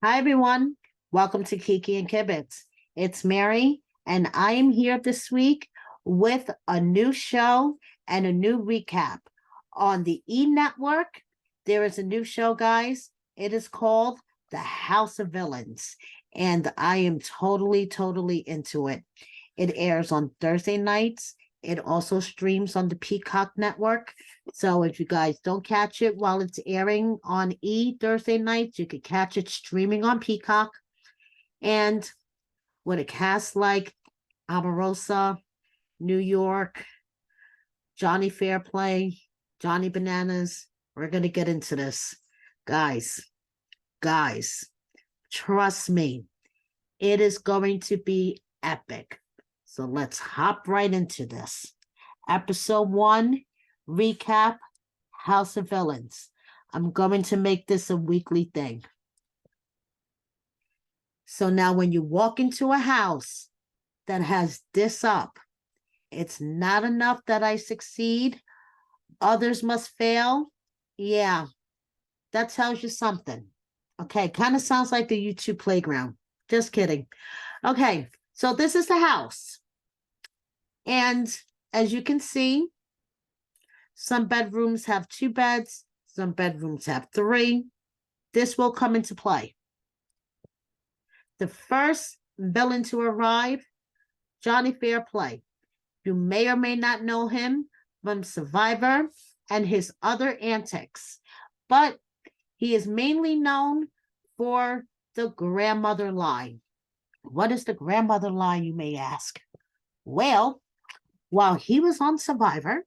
Hi, everyone. Welcome to Kiki and Kibitz. It's Mary, and I am here this week with a new show and a new recap. On the E Network, there is a new show, guys. It is called The House of Villains, and I am totally into it. It airs on Thursday nights. It also streams on the Peacock Network. So if you guys don't catch it while it's airing on E Thursday nights, you could catch it streaming on Peacock. And with a cast like Omarosa, New York, Jonny Fairplay, Johnny Bananas, we're going to get into this. Guys, trust me, it is going to be epic. So let's hop right into this. Episode 1, recap, House of Villains. I'm going to make this a weekly thing. So now when you walk into a house that has this up, it's not enough that I succeed, others must fail. Yeah, that tells you something. Okay, kind of sounds like the YouTube playground. Just kidding. Okay, so this is the house. And as you can see, some bedrooms have 2 beds, some bedrooms have 3. This will come into play. The first villain to arrive, Jonny Fairplay. You may or may not know him from Survivor and his other antics, but he is mainly known for the grandmother line. What is the grandmother line, you may ask? Well, while he was on Survivor,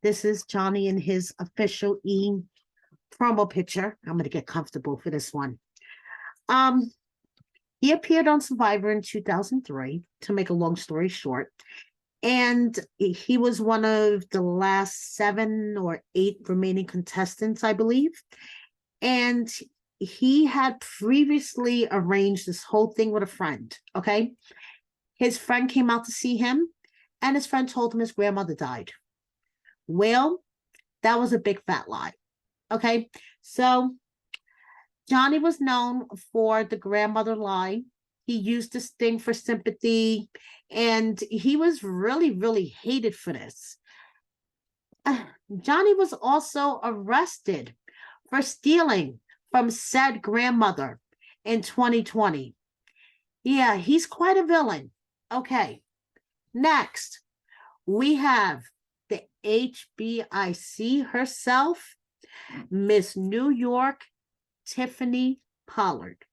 this is Jonny in his official E promo picture. I'm going to get comfortable for this one. He appeared on Survivor in 2003, to make a long story short, and he was one of the last 7 or 8 remaining contestants, I believe. And he had previously arranged this whole thing with a friend, okay? His friend came out to see him, and his friend told him his grandmother died. Well, that was a big fat lie. Okay, so Jonny was known for the grandmother lie. He used this thing for sympathy, and he was really hated for this. Jonny was also arrested for stealing from said grandmother in 2020. Yeah, he's quite a villain. Okay, next, we have the HBIC herself, Miss New York, Tiffany Pollard.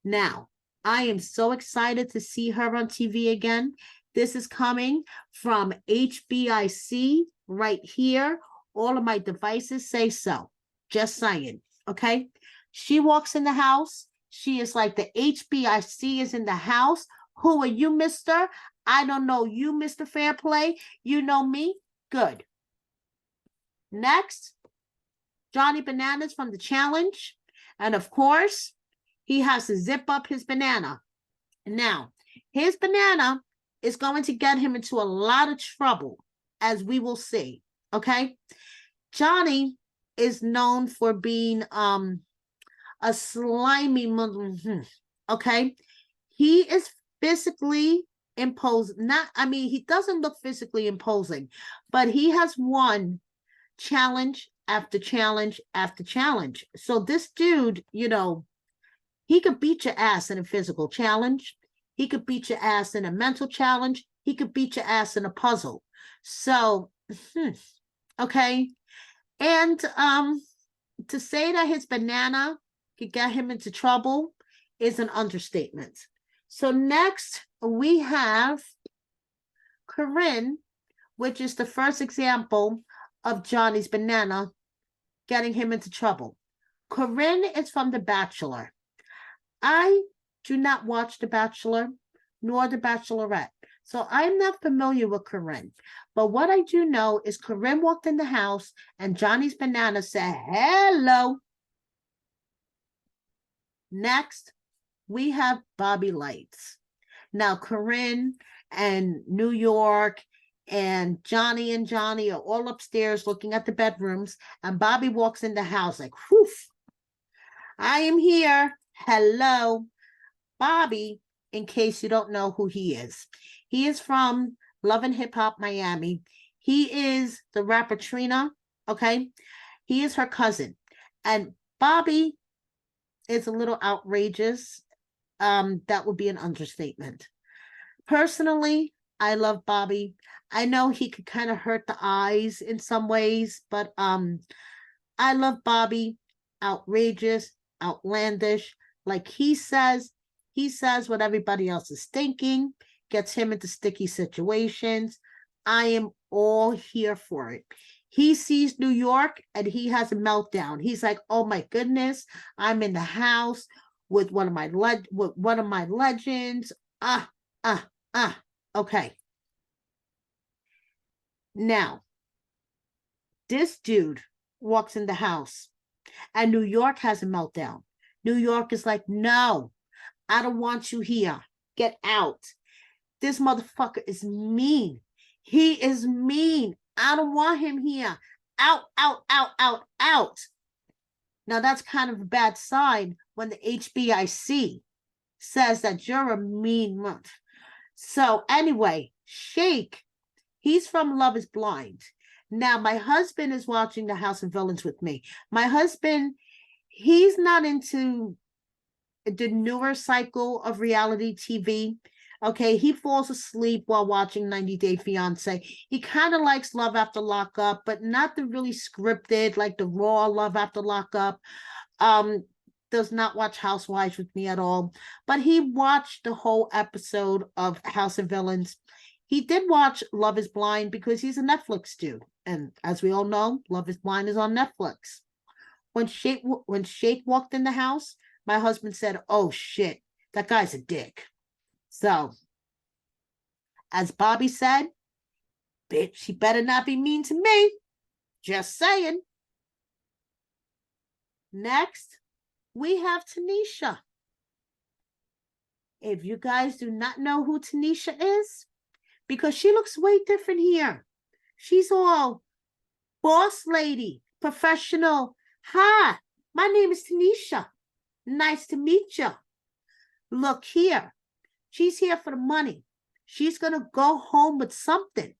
Now, I am so excited to see her on TV again. This is coming from HBIC right here. All of my devices say so. Just saying, okay? She walks in the house. She is like, the HBIC is in the house. Who are you, mister? I don't know you, Mr. Fairplay. You know me? Good. Next, Johnny Bananas from the challenge. And of course, he has to zip up his banana. Now, his banana is going to get him into a lot of trouble, as we will see. Okay? Jonny is known for being a slimy, okay? He is physically imposing. He doesn't look physically imposing, but he has won challenge after challenge after challenge. So this dude, he could beat your ass in a physical challenge. He could beat your ass in a mental challenge. He could beat your ass in a puzzle. So, okay. And to say that his banana could get him into trouble is an understatement. So next, we have Corinne, which is the first example of Johnny's banana getting him into trouble. Corinne is from The Bachelor. I do not watch The Bachelor nor The Bachelorette, so I'm not familiar with Corinne. But what I do know is Corinne walked in the house and Johnny's banana said, hello. Next, we have Bobby Lights. Now, Corinne and New York and Jonny are all upstairs looking at the bedrooms, and Bobby walks in the house like, whew, I am here. Hello, Bobby, in case you don't know who he is. He is from Love and Hip Hop Miami. He is the rapper Trina, okay? He is her cousin. And Bobby is a little outrageous. That would be an understatement. Personally, I love Bobby. I know he could kind of hurt the eyes in some ways, but I love Bobby. Outrageous, outlandish. Like he says what everybody else is thinking, gets him into sticky situations. I am all here for it. He sees New York and he has a meltdown. He's like, "Oh my goodness, I'm in the house with one of my legends." Ah, ah, ah. Okay. Now, this dude walks in the house and New York has a meltdown. New York is like, "No, I don't want you here. Get out. This motherfucker is mean. He is mean. I don't want him here. Out, out, out, out, out." Now, that's kind of a bad sign when the HBIC says that you're a mean month. So, anyway, Shake, he's from Love is Blind. Now, my husband is watching The House of Villains with me. My husband, he's not into the newer cycle of reality TV. Okay, he falls asleep while watching 90 Day Fiance. He kind of likes Love After Lockup, but not the really scripted, like the raw Love After Lockup. Does not watch Housewives with me at all, but he watched the whole episode of House of Villains. He did watch Love is Blind because he's a Netflix dude. And as we all know, Love is Blind is on Netflix. When Shake walked in the house, my husband said, "Oh shit, that guy's a dick." So, as Bobby said, "Bitch, she better not be mean to me." Just saying. Next, we have Tanisha. If you guys do not know who Tanisha is, because she looks way different here. She's all boss lady, professional. "Hi, my name is Tanisha. Nice to meet you. Look here. She's here for the money. She's going to go home with something."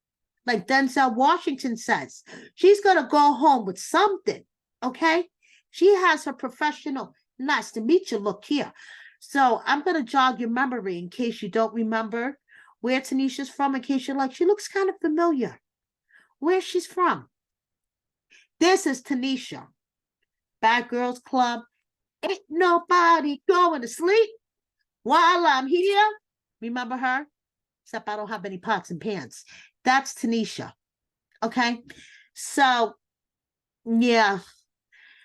Like Denzel Washington says, she's going to go home with something. Okay? She has her professional, "Nice to meet you" look here. So I'm going to jog your memory in case you don't remember where Tanisha's from, in case you're like, she looks kind of familiar. Where she's from. This is Tanisha. Bad Girls Club. "Ain't nobody going to sleep while I'm here." Remember her? Except I don't have any pots and pans. That's Tanisha. Okay? So, yeah.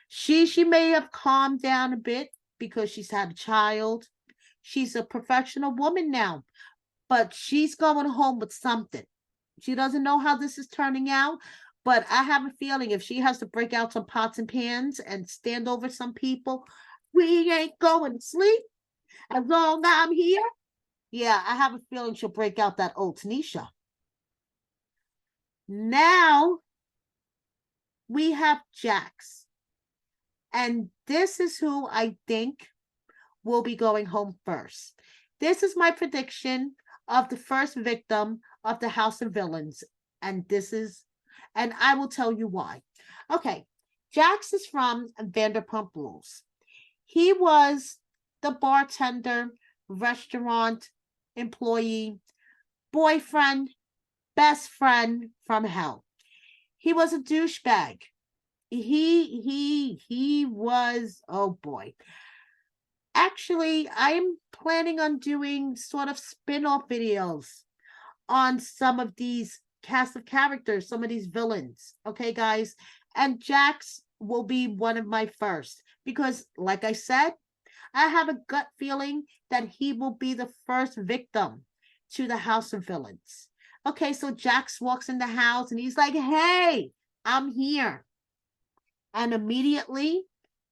She may have calmed down a bit because she's had a child. She's a professional woman now, but she's going home with something. She doesn't know how this is turning out, but I have a feeling if she has to break out some pots and pans and stand over some people, "We ain't going to sleep as long as I'm here." Yeah, I have a feeling she'll break out that old Tanisha. Now we have Jax. And this is who I think will be going home first. This is my prediction of the first victim of the House of Villains. And I will tell you why. Okay, Jax is from Vanderpump Rules. He was the bartender, restaurant employee, boyfriend, best friend from hell. He was a douchebag. He was, oh boy. Actually, I'm planning on doing sort of spin-off videos on some of these cast of characters, some of these villains. Okay, guys. And Jax will be one of my first because, like I said, I have a gut feeling that he will be the first victim to the House of Villains. Okay, so Jax walks in the house and he's like, "Hey, I'm here." And immediately,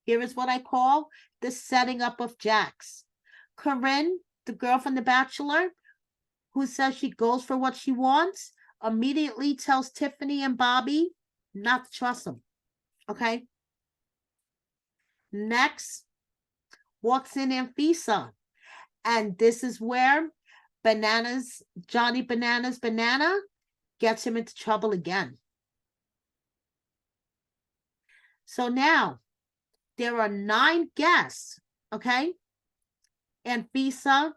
here is what I call the setting up of Jax. Corinne, the girl from The Bachelor, who says she goes for what she wants, immediately tells Tiffany and Bobby not to trust him. Okay? Next, walks in Anfisa. And this is where Johnny Bananas Banana gets him into trouble again. So now there are 9 guests, okay? Anfisa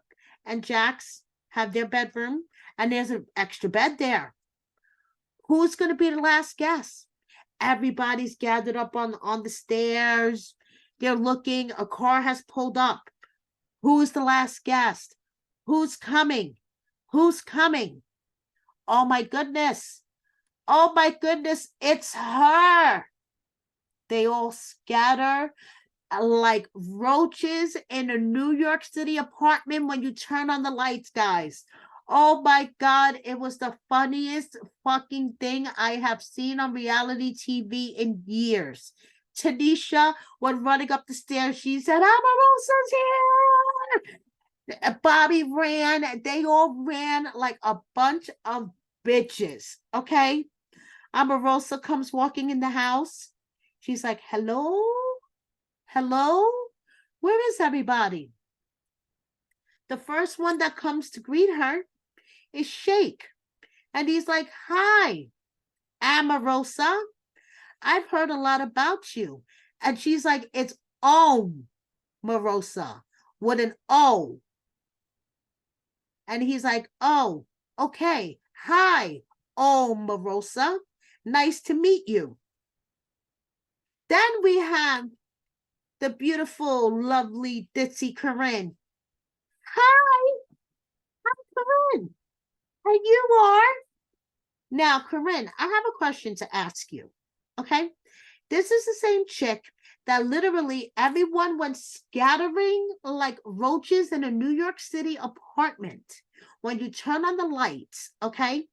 and Jax have their bedroom, and there's an extra bed there. Who's going to be the last guest? Everybody's gathered up on the stairs. They're looking. A car has pulled up. Who's the last guest? Who's coming? Who's coming? Oh my goodness. Oh my goodness. It's her. They all scatter like roaches in a New York City apartment when you turn on the lights, guys. Oh my God, it was the funniest fucking thing I have seen on reality TV in years. Tanisha was running up the stairs. She said, Omarosa's here. Bobby ran. They all ran like a bunch of bitches, okay? Omarosa comes walking in the house. She's like, hello? Hello? Where is everybody? The first one that comes to greet her is Shake. And he's like, hi, Omarosa. I've heard a lot about you. And she's like, it's Omarosa with an O. And he's like, oh, okay. Hi, Omarosa. Nice to meet you. Then we have the beautiful, lovely ditzy Corinne. Hi, I'm Corinne. And you are? Now, Corinne, I have a question to ask you. Okay? This is the same chick that literally everyone went scattering like roaches in a New York City apartment when you turn on the lights, okay?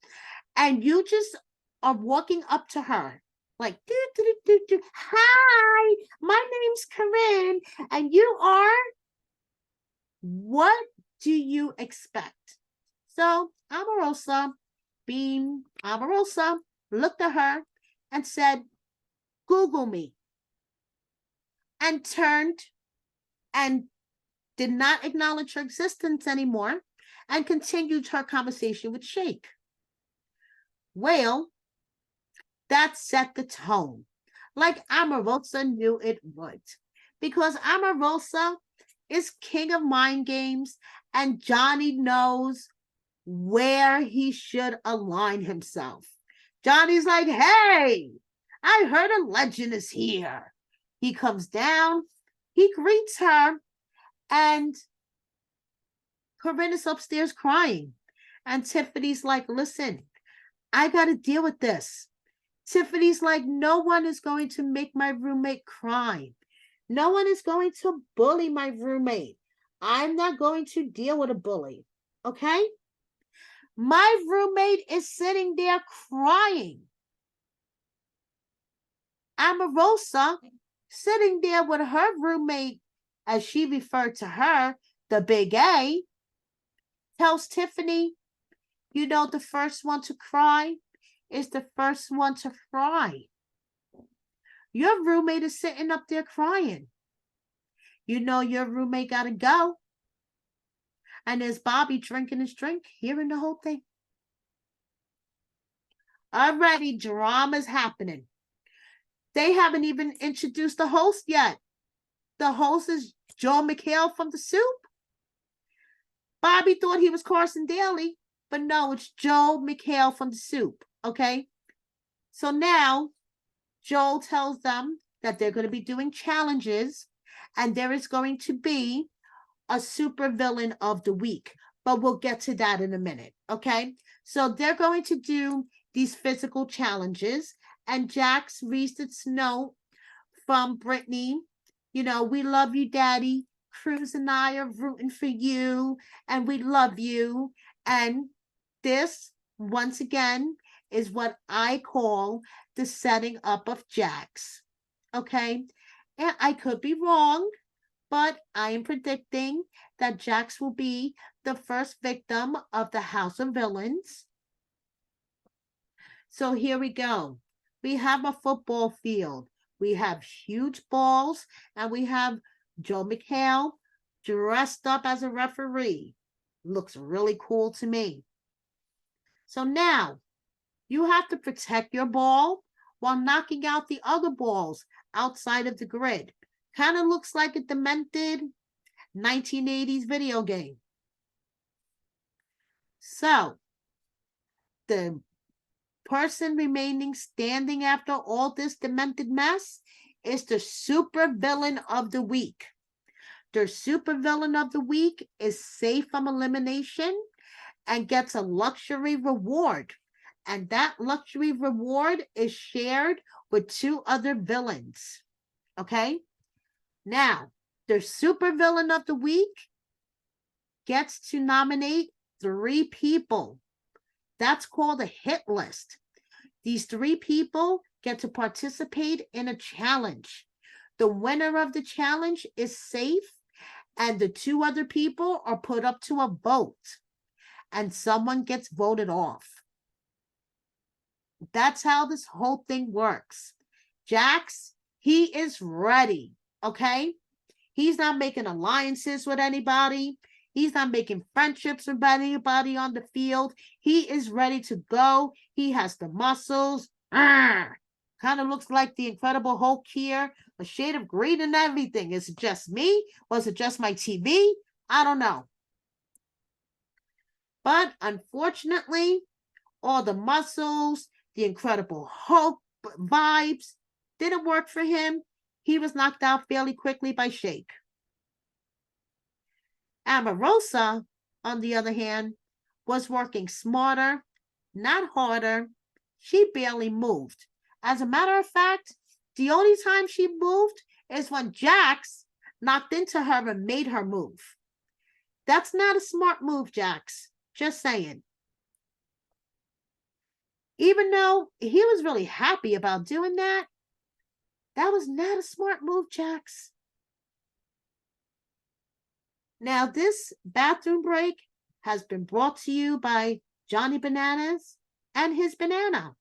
And you just are walking up to her like, do, do, do, do. Hi, my name's Corinne, and you are? What do you expect? So Omarosa, being Omarosa, looked at her and said, Google me, and turned and did not acknowledge her existence anymore and continued her conversation with Shake. Well, that set the tone, like Omarosa knew it would, because Omarosa is king of mind games, and Johnny knows where he should align himself. Johnny's like, hey, I heard a legend is here. He comes down, he greets her, and Corinne is upstairs crying. And Tiffany's like, listen, I got to deal with this. Tiffany's like, no one is going to make my roommate cry. No one is going to bully my roommate. I'm not going to deal with a bully. Okay? My roommate is sitting there crying. Omarosa sitting there with her roommate, as she referred to her, the big A, tells Tiffany, you know, the first one to cry is the first one to fry. Your roommate is sitting up there crying. You know your roommate got to go. And there's Bobby drinking his drink, hearing the whole thing. Already, drama's happening. They haven't even introduced the host yet. The host is Joe McHale from The Soup. Bobby thought he was Carson Daly, but no, it's Joe McHale from The Soup, okay? So now, Joel tells them that they're going to be doing challenges, and there is going to be a super villain of the week, but we'll get to that in a minute, okay? So they're going to do these physical challenges, and Jax reads its note from Brittany. You know, we love you, Daddy. Cruz and I are rooting for you, and we love you. And this, once again, is what I call the setting up of Jax. Okay? And I could be wrong, but I am predicting that Jax will be the first victim of the House of Villains. So here we go. We have a football field. We have huge balls, and we have Joe McHale dressed up as a referee. Looks really cool to me. So now you have to protect your ball while knocking out the other balls outside of the grid. Kind of looks like a demented 1980s video game. So the person remaining standing after all this demented mess is the super villain of the week. The super villain of the week is safe from elimination and gets a luxury reward. And that luxury reward is shared with 2 other villains. Okay? Now, the super villain of the week gets to nominate 3 people. That's called a hit list. These 3 people get to participate in a challenge. The winner of the challenge is safe, and the 2 other people are put up to a vote, and someone gets voted off. That's how this whole thing works. Jax, he is ready, okay? He's not making alliances with anybody. He's not making friendships with anybody on the field. He is ready to go. He has the muscles. Kind of looks like the Incredible Hulk here. A shade of green and everything. Is it just me? Was it just my TV? I don't know. But unfortunately, all the muscles, the Incredible Hulk vibes didn't work for him. He was knocked out fairly quickly by Shake. Omarosa, on the other hand, was working smarter, not harder. She barely moved. As a matter of fact, the only time she moved is when Jax knocked into her and made her move. That's not a smart move, Jax. Just saying. Even though he was really happy about doing that, that was not a smart move, Jax. Now, this bathroom break has been brought to you by Johnny Bananas and his banana.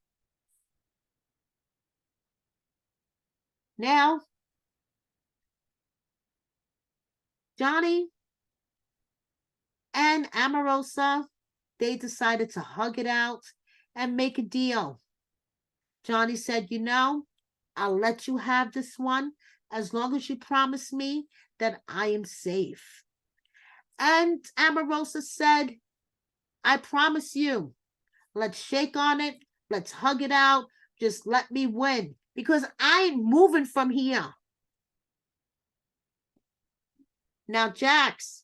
Now, Johnny and Omarosa, they decided to hug it out and make a deal. Johnny said, you know, I'll let you have this one as long as you promise me that I am safe. And Omarosa said, I promise you, let's shake on it. Let's hug it out. Just let me win because I ain't moving from here. Now, Jax,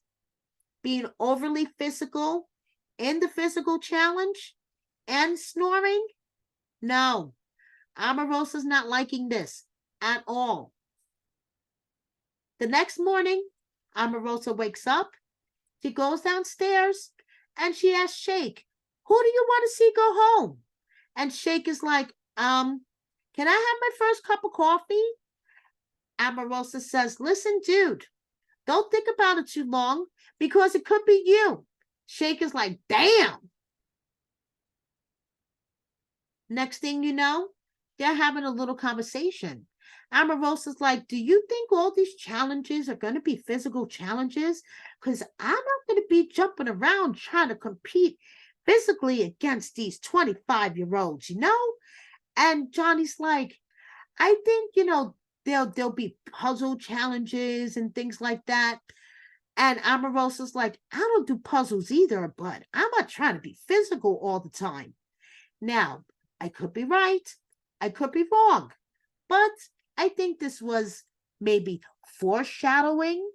being overly physical in the physical challenge and snoring, no, Omarosa's not liking this at all. The next morning, Omarosa wakes up. She goes downstairs and she asks Shake, who do you want to see go home? And Shake is like, can I have my first cup of coffee? Omarosa says, listen, dude, don't think about it too long because it could be you. Shake is like, damn. Next thing you know, they're having a little conversation. Omarosa's like, do you think all these challenges are going to be physical challenges? Because I'm not going to be jumping around trying to compete physically against these 25-year-olds, you know? And Johnny's like, I think, you know, there'll be puzzle challenges and things like that. And Omarosa's like, I don't do puzzles either, but I'm not trying to be physical all the time. Now, I could be right. I could be wrong. But I think this was maybe foreshadowing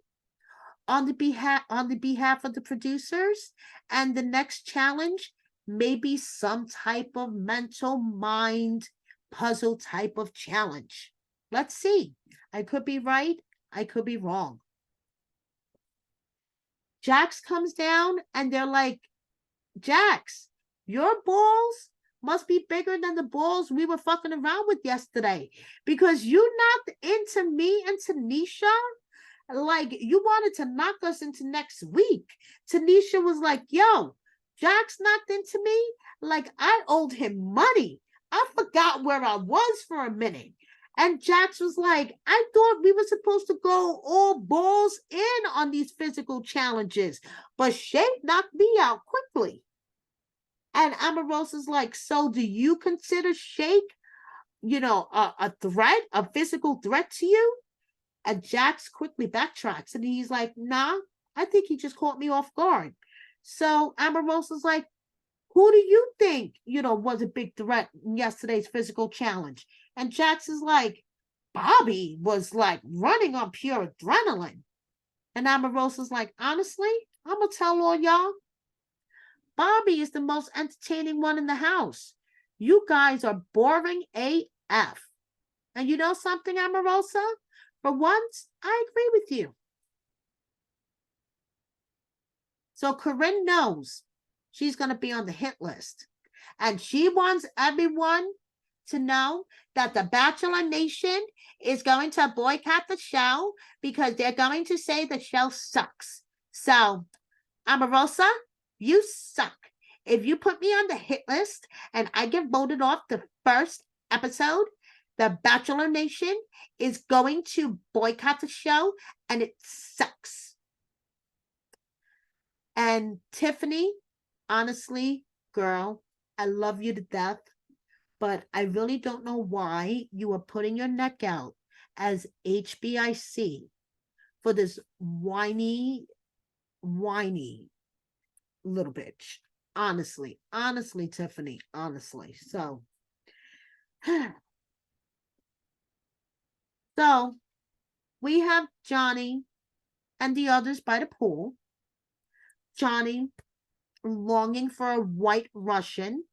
on the behalf of the producers, and the next challenge may be some type of mental mind puzzle type of challenge. Let's see. I could be right. I could be wrong. Jax comes down and they're like, Jax, your balls must be bigger than the balls we were fucking around with yesterday because you knocked into me and Tanisha like you wanted to knock us into next week. Tanisha was like, yo, Jax knocked into me like I owed him money. I forgot where I was for a minute. And Jax was like, I thought we were supposed to go all balls in on these physical challenges, but Shake knocked me out quickly. And Omarosa's like, so do you consider Shake, a threat, a physical threat to you? And Jax quickly backtracks and he's like, nah, I think he just caught me off guard. So Omarosa's like, who do you think, was a big threat in yesterday's physical challenge? And Jax is like, Bobby was like running on pure adrenaline. And Omarosa's like, honestly, I'm going to tell all y'all, Bobby is the most entertaining one in the house. You guys are boring AF. And you know something, Omarosa? For once, I agree with you. So Corinne knows she's going to be on the hit list. And she wants everyone to know that the Bachelor Nation is going to boycott the show because they're going to say the show sucks. So, Omarosa, you suck. If you put me on the hit list and I get voted off the first episode, the Bachelor Nation is going to boycott the show and it sucks. And Tiffany, honestly, girl, I love you to death, but I really don't know why you are putting your neck out as HBIC for this whiny little bitch. Honestly, Tiffany, honestly. So, so we have Jonny and the others by the pool. Jonny longing for a white Russian,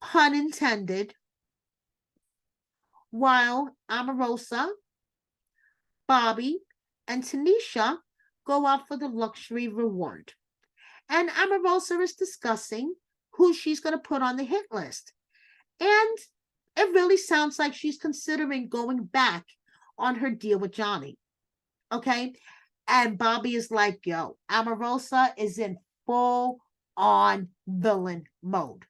pun intended, while Omarosa, Bobby, and Tanisha go out for the luxury reward. And Omarosa is discussing who she's going to put on the hit list. And it really sounds like she's considering going back on her deal with Jonny. Okay? And Bobby is like, yo, Omarosa is in full on villain mode.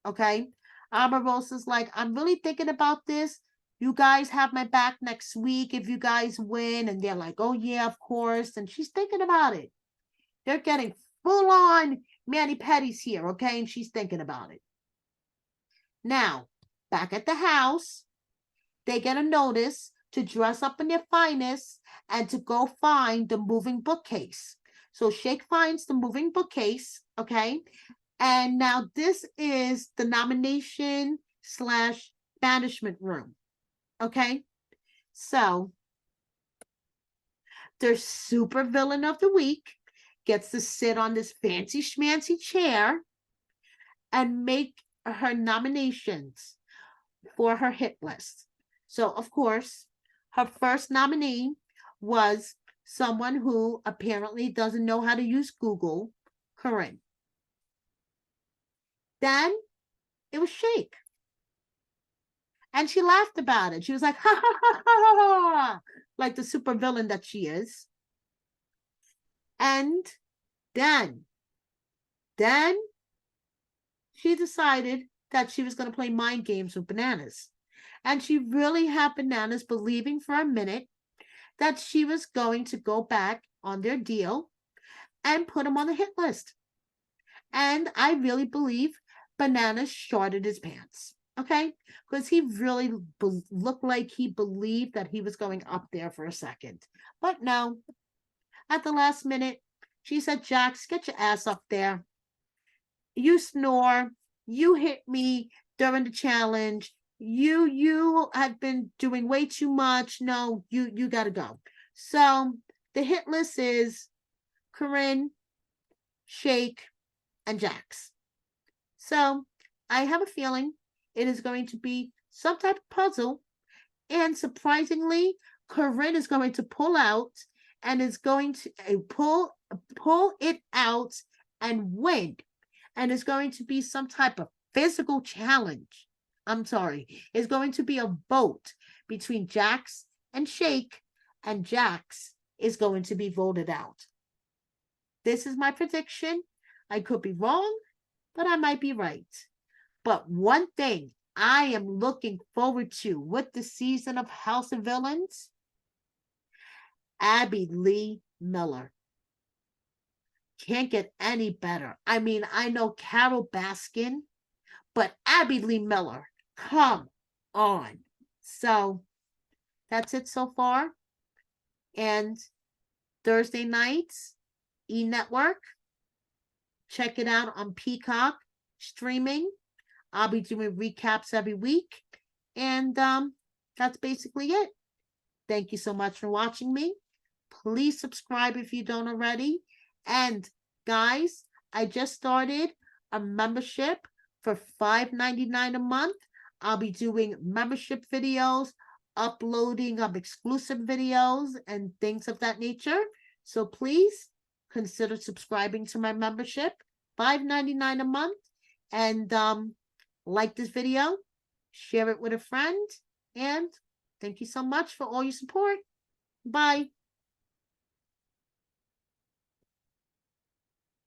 Okay? Omarosa's like, I'm really thinking about this. You guys have my back next week if you guys win. And they're like, oh, yeah, of course. And she's thinking about it. They're getting full on Manny Petties here, okay? And she's thinking about it. Now, back at the house, they get a notice to dress up in their finest and to go find the moving bookcase. So Shake finds the moving bookcase, okay? And now this is the nomination / banishment room, okay? So their super villain of the week gets to sit on this fancy schmancy chair and make her nominations for her hit list. So, of course, her first nominee was someone who apparently doesn't know how to use Google, Corinne. Then it was Shake. And she laughed about it. She was like, ha ha ha ha ha, like the super villain that she is. And then she decided that she was going to play mind games with Bananas. And she really had Bananas believing for a minute that she was going to go back on their deal and put him on the hit list. And I really believe Bananas shorted his pants, okay? Because he really looked like he believed that he was going up there for a second. But no, at the last minute, she said, Jax, get your ass up there. You snore. You hit me during the challenge. You have been doing way too much. No, you got to go. So the hit list is Corinne, Shake, and Jax. So I have a feeling it is going to be some type of puzzle. And surprisingly, Corinne is going to pull out and is going to pull it out and win. And it's going to be some type of physical challenge. I'm sorry. It's going to be a vote between Jax and Shake, and Jax is going to be voted out. This is my prediction. I could be wrong, but I might be right. But one thing I am looking forward to with the season of House of Villains, Abby Lee Miller. Can't get any better. I mean, I know Carol Baskin, but Abby Lee Miller, come on. So that's it so far. And Thursday nights, E Network, check it out on Peacock streaming. I'll be doing recaps every week. And that's basically it. Thank you so much for watching me. Please subscribe if you don't already. And guys, I just started a membership for $5.99 a month. I'll be doing membership videos, uploading of exclusive videos and things of that nature. So please consider subscribing to my membership, $5.99 a month. And like this video, share it with a friend, and thank you so much for all your support. Bye.